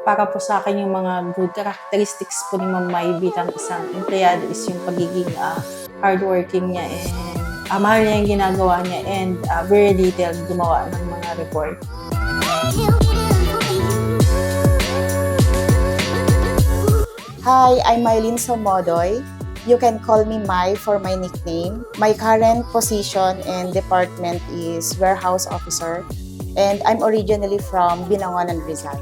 Para po sa akin yung mga good characteristics po ni Ma'am Mai bilang isang empleyado is yung pagiging hardworking niya and mahal niya yung ginagawa niya and very detailed gumawa ng mga report. Hi, I'm Mylene Somodoy. You can call me Mai for my nickname. My current position and department is warehouse officer, and I'm originally from Binangonan, Rizal.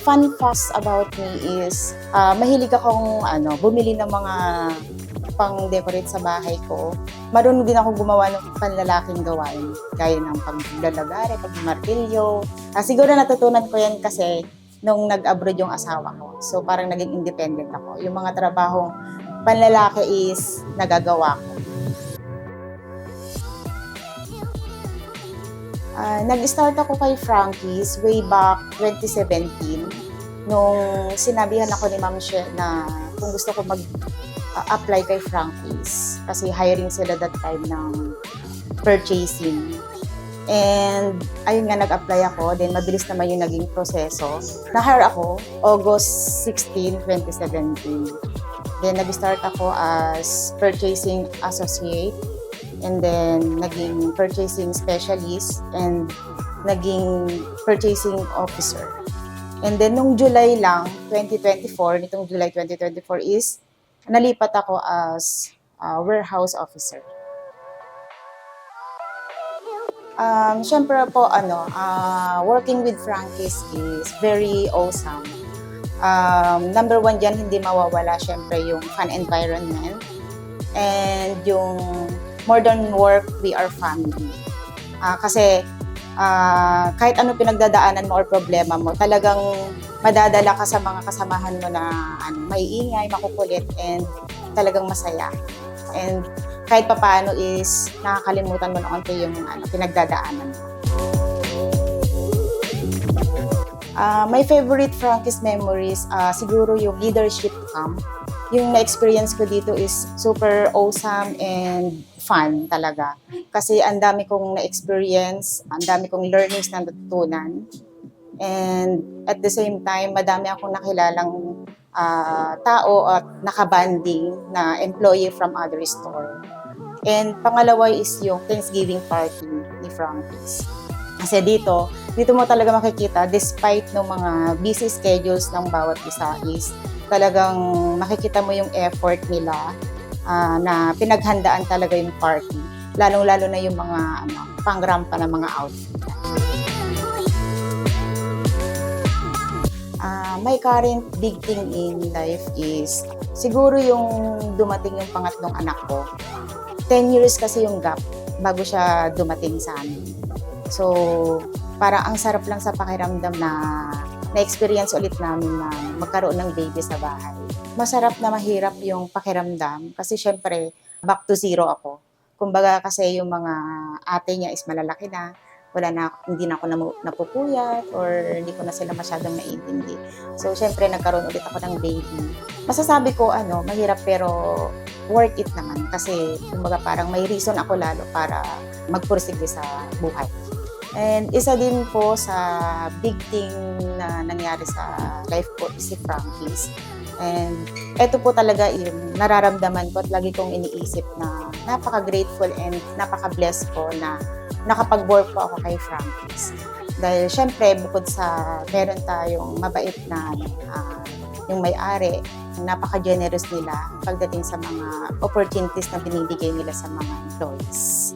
Fun facts about me is mahilig akong bumili ng mga pang-decorate sa bahay ko. Marunong din ako gumawa ng panlalaking gawain, gaya ng paglalagare, pagmartilyo. Siguro natutunan ko yan kasi nung nag-abroad yung asawa ko. So parang naging independent ako. Yung mga trabahong panlalaki is nagagawa ko. Nag-start ako kay Frankie's way back 2017 nung sinabihan ako ni Ma'am She na kung gusto ko mag-apply kay Frankie's kasi hiring sila that time ng purchasing. And ayun nga, nag-apply ako. Then mabilis naman yung naging proseso. Na-hire ako August 16, 2017. Then nag-start ako as purchasing associate. And then naging purchasing specialist and naging purchasing officer. And then nung July lang, 2024, nitong July 2024 is nalipat ako as warehouse officer. Siyempre po, working with Frankie's is very awesome. Number one dyan, hindi mawawala siyempre yung fun environment and yung more than work, we are family. Kasi kahit ano pinagdadaanan mo or problema mo, talagang madadala ka sa mga kasamahan mo na maiingay, makukulit, and talagang masaya. And kahit papaano is nakakalimutan mo na konti yung pinagdadaanan mo. My favorite Frankie's memories, siguro yung leadership camp. Yung na-experience ko dito is super awesome and fun talaga. Kasi ang dami kong na-experience, ang dami kong learnings na natutunan. And at the same time, madami akong nakilalang tao at nakabanding na employee from other store. And pangalawa is yung Thanksgiving party ni Frankie's. Kasi dito mo talaga makikita, despite ng mga busy schedules ng bawat isa is talagang makikita mo yung effort nila na pinaghandaan talaga yung party. Lalong-lalo na yung mga pangrampa ng mga outfit. My current big thing in life is siguro yung dumating yung pangatlong anak ko. 10 years kasi yung gap bago siya dumating sa amin. So, parang ang sarap lang sa pakiramdam na na-experience ulit namin na magkaroon ng baby sa bahay. Masarap na mahirap yung pakiramdam kasi syempre, back to zero ako. Kumbaga kasi yung mga ate niya is malalaki na, hindi na ako napupuyat or hindi ko na sila masyadong naiintindi. So, syempre, nagkaroon ulit ako ng baby. Masasabi ko, mahirap pero worth it naman kasi kumbaga parang may reason ako lalo para magpursige sa buhay. And isa din po sa big thing na nangyari sa life ko is si Frankie's. And ito po talaga yung nararamdaman ko at lagi kong iniisip na napaka-grateful and napaka-blessed ko na nakapag-work po ako kay Frankie's. Dahil syempre, bukod sa meron tayong mabait na yung may-ari, napaka-generous nila pagdating sa mga opportunities na binibigay nila sa mga employees.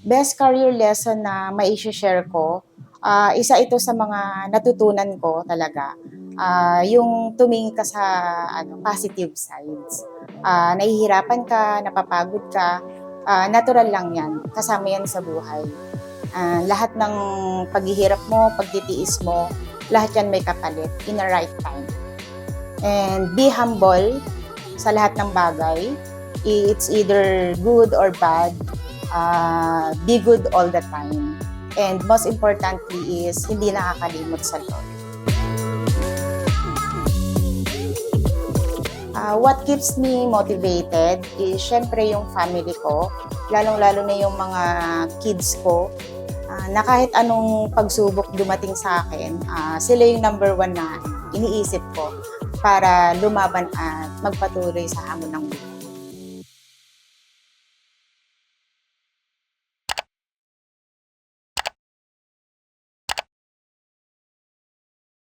Best career lesson na mai-share ko, isa ito sa mga natutunan ko talaga. Yung tumingin ka sa positive sides. Nahihirapan ka, napapagod ka, natural lang yan. Kasama yan sa buhay. Lahat ng paghihirap mo, pagtitiis mo, lahat yan may kapalit in the right time. And be humble sa lahat ng bagay. It's either good or bad. Be good all the time. And most importantly is hindi nakakalimot sa Lord. What keeps me motivated is syempre yung family ko, lalong-lalo na yung mga kids ko. na kahit anong pagsubok dumating sa akin, sila yung number one na iniisip ko para lumaban at magpatuloy sa hamon ng buhay.